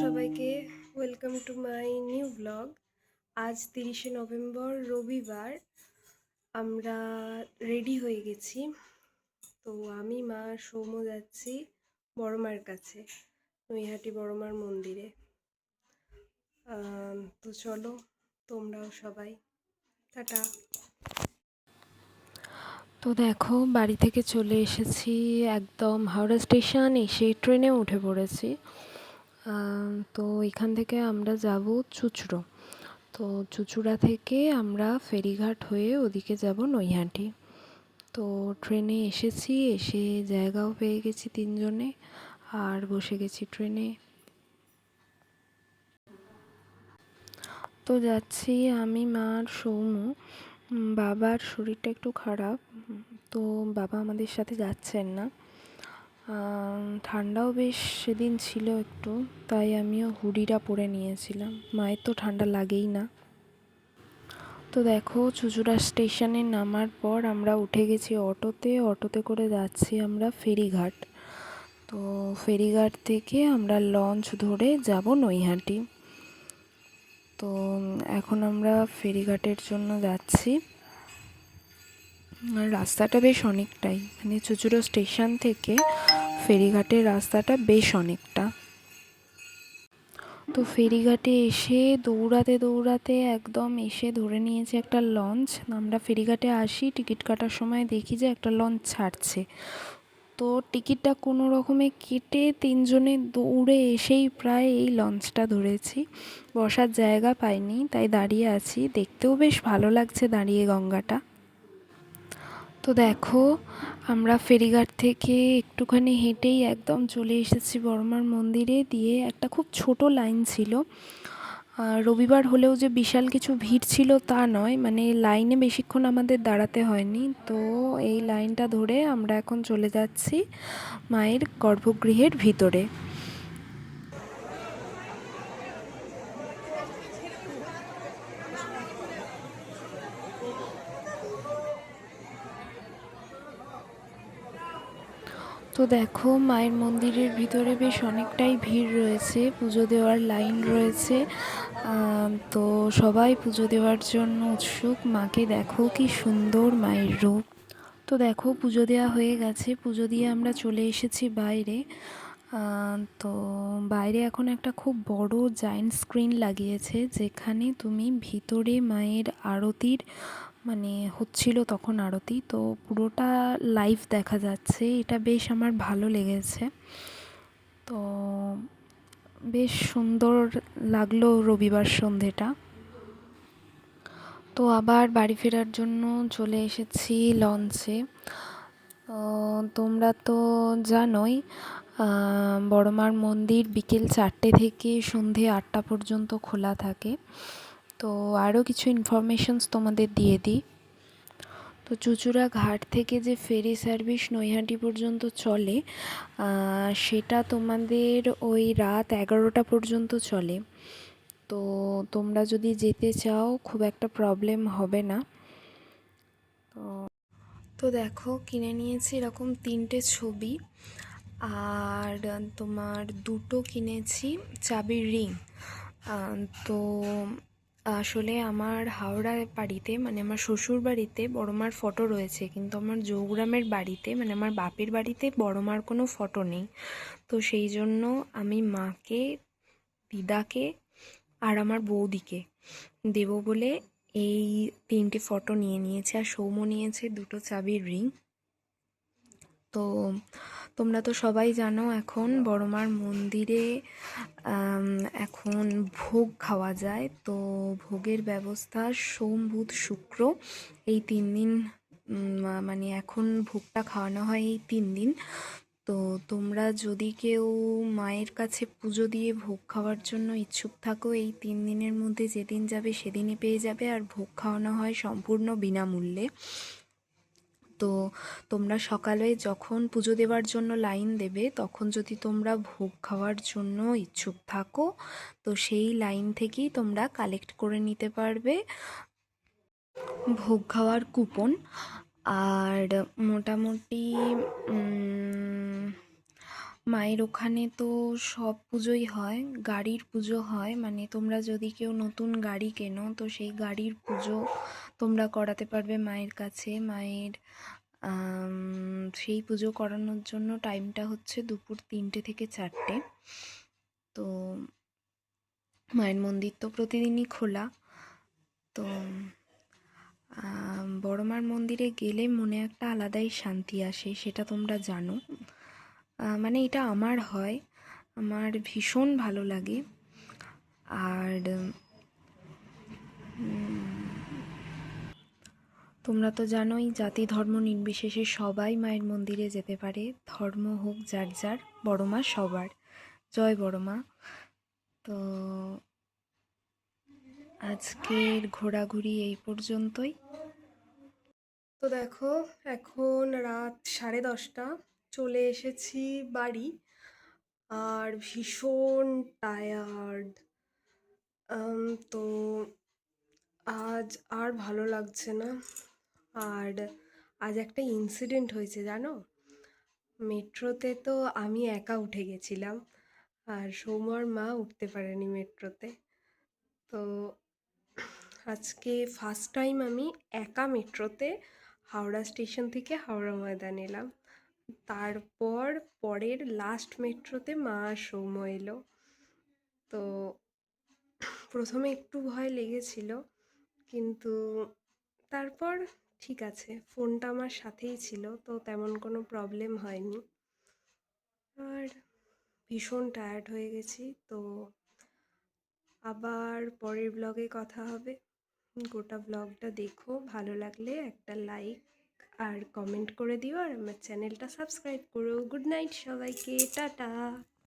সবাইকে, welcome to my new blog. আজ 30শে November রবিবার। আমরা রেডি হয়ে গেছি। তো আমি, মা, সৌম্য যাচ্ছি বড়মার কাছে, নৈহাটি বড়মার মন্দিরে। তো চলো, তোমরাও সবাই, টাটা। তো দেখো, বাড়ি থেকে চলে এসেছি, একদম হাওড়া স্টেশন এসে ট্রেনে উঠে পড়েছি। তো এখান থেকে আমরা যাব চুঁচুড়ো। তো চুঁচুড়া থেকে আমরা ফেরিঘাট হয়ে ওদিকে যাব নৈহাটি। তো ট্রেনে এসেছি, এসে জায়গাও পেয়ে গেছি তিনজনে, আর বসে গেছি ট্রেনে। তো যাচ্ছি আমি, মা আর সৌম্য। বাবার শরীরটা একটু খারাপ, তো বাবা আমাদের সাথে যাচ্ছেন না। ঠান্ডাও বেশ সেদিন ছিল একটু, তাই আমিও হুডিটা পরে নিয়েছিলাম। মায়ের তো ঠান্ডা লাগেই না। তো দেখো, চুঁচুড়া স্টেশনে নামার পর আমরা উঠে গেছি অটোতে করে যাচ্ছি আমরা ফেরিঘাট। তো ফেরিঘাট থেকে আমরা লঞ্চ ধরে যাব নৈহাটি। তো এখন আমরা ফেরিঘাটের জন্য যাচ্ছি। আর রাস্তাটা বেশ অনেকটাই, মানে চুঁচুড়া স্টেশন থেকে ফেরিঘাটের রাস্তাটা বেশ অনেকটা। তো ফেরিঘাটে এসে দৌড়াতে একদম এসে ধরে নিয়েছে একটা লঞ্চ। আমরা ফেরিঘাটে আসি, টিকিট কাটার সময় দেখি যে একটা লঞ্চ ছাড়ছে। তো টিকিটটা কোনো রকমে কেটে তিনজনে দৌড়ে এসেই প্রায় এই লঞ্চটা ধরেছি। বসার জায়গা পাইনি, তাই দাঁড়িয়ে আছি। দেখতেও বেশ ভালো লাগছে দাঁড়িয়ে গঙ্গাটা। তো দেখো, আমরা ফেরিঘাট থেকে একটুখানি হেঁটেই একদম চলে এসেছি বড়মার মন্দিরে। দিয়ে একটা খুব ছোট লাইন ছিল। রবিবার হলেও যে বিশাল কিছু ভিড় ছিল তা নয়, মানে লাইনে বেশিক্ষণ আমাদের দাঁড়াতে হয়নি। তো এই লাইনটা ধরে আমরা এখন চলে যাচ্ছি মায়ের গর্ভগৃহের ভিতরে। তো দেখো, মায়ের মন্দিরের ভিতরে বেশ অনেকটাই ভিড় রয়েছে, পুজো দেওয়ার লাইন রয়েছে। তো সবাই পুজো দেওয়ার জন্য উৎসুক। মাকে দেখো কি সুন্দর মায়ের রূপ। তো দেখো, পুজো দেওয়া হয়ে গেছে, পুজো দিয়ে আমরা চলে এসেছি বাইরে। তো বাইরে এখন একটা খুব বড় জায়ান্ট স্ক্রিন লাগিয়েছে, যেখানে তুমি ভিতরে মায়ের আরতির, মানে হচ্ছিল তখন আরতি, তো পুরোটা লাইভ দেখা যাচ্ছে। এটা বেশ আমার ভালো লেগেছে। তো বেশ সুন্দর লাগলো রবিবার সন্ধেটা। তো আবার বাড়ি ফেরার জন্য চলে এসেছি লঞ্চে। তোমরা তো জানোই, বড়মার মন্দির বিকেল 4টে থেকে সন্ধে 8টা পর্যন্ত খোলা থাকে। তো আরও কিছু ইনফরমেশনস তোমাদের দিয়ে দিই। তো চুঁচুড়া ঘাট থেকে যে ফেরি সার্ভিস নৈহাটি পর্যন্ত চলে, সেটা তোমাদের ওই রাত 11টা পর্যন্ত চলে। তো তোমরা যদি যেতে চাও খুব একটা প্রবলেম হবে না। তো দেখো, কিনে নিয়েছি এরকম 3টে ছবি, আর তোমার 2টো কিনেছি চাবির রিং। তো আসলে আমার হাওড়া বাড়িতে, মানে আমার শ্বশুর বাড়িতে বড়মার ফটো রয়েছে, কিন্তু আমার জৌগ্রামের বাড়িতে, মানে আমার বাপের বাড়িতে বড়মার কোনো ফটো নেই। তো সেই জন্য আমি মাকে, দিদাকে আর আমার বৌদিকে দেব বলে এই 3টে ফটো নিয়ে নিয়েছে। আর সৌম্য নিয়েছে 2টো চাবির রিং। তো তোমরা তো সবাই জানো, এখন বড়মার মন্দিরে এখন ভোগ খাওয়া যায়। তো ভোগের ব্যবস্থা সোম, বুধ, শুক্র এই 3 দিন, মানে এখন ভোগটা খাওয়ানো হয় এই 3 দিন। তো তোমরা যদি কেউ মায়ের কাছে পুজো দিয়ে ভোগ খাওয়ার জন্য ইচ্ছুক থাকো, এই 3 দিনের মধ্যে যেদিন যাবে সেদিনই পেয়ে যাবে। আর ভোগ খাওয়ানো হয় সম্পূর্ণ বিনামূল্যে। তো তোমরা সকালে যখন পুজো দেওয়ার জন্য লাইন দেবে, তখন যদি তোমরা ভোগ খাওয়ার জন্য ইচ্ছুক থাকো, তো সেই লাইন থেকেই তোমরা কালেক্ট করে নিতে পারবে ভোগ খাওয়ার কুপন। আর মোটামুটি মায়ের ওখানে তো সব পুজোই হয়, গাড়ির পুজো হয়, মানে তোমরা যদি কেউ নতুন গাড়ি কেনো তো সেই গাড়ির পুজো তোমরা করাতে পারবে মায়ের কাছে। মায়ের সেই পুজো করানোর জন্য টাইমটা হচ্ছে দুপুর 3টে থেকে 4টে। তো মায়ের মন্দির তো প্রতিদিনই খোলা। তো বড়মার মন্দিরে গেলে মনে একটা আলাদাই শান্তি আসে, সেটা তোমরা জানো। মানে এটা আমার হয়, আমার ভীষণ ভালো লাগে। আর তোমরা তো জানোই জাতি ধর্ম নির্বিশেষে সবাই মায়ের মন্দিরে যেতে পারে, ধর্ম হোক যার যার, বড়মা সবার। জয় বড়মা। তো আজকের ঘোরাঘুরি এই পর্যন্তই। তো দেখো, এখন রাত 10:30, চলে এসেছি বাড়ি। আর ভীষণ টায়ার্ড। তো আজ আর ভালো লাগছে না। আর আজ একটা ইনসিডেন্ট হয়েছে জানো। মেট্রোতে তো আমি একা উঠে গেছিলাম, আর সৌম্যর মা উঠতে পারেনি মেট্রোতে। তো আজকে ফার্স্ট টাইম আমি একা মেট্রোতে হাওড়া স্টেশন থেকে হাওড়া ময়দান এলাম। তারপর পরের লাস্ট মেট্রোতে মা আর সৌম্য এলো। তো প্রথমে একটু ভয় লেগেছিল, কিন্তু তারপর ঠিক আছে, ফোনটা আমার সাথেই ছিল, তো তেমন কোনো প্রবলেম হয়নি। আর ভীষণ টায়ার্ড হয়ে গেছি। তো আবার পরের ব্লগে কথা হবে। গোটা ব্লগটা দেখো, ভালো লাগলে একটা লাইক আর কমেন্ট করে দিও, আর আমার চ্যানেলটা সাবস্ক্রাইব করো। গুড নাইট সবাইকে, টাটা।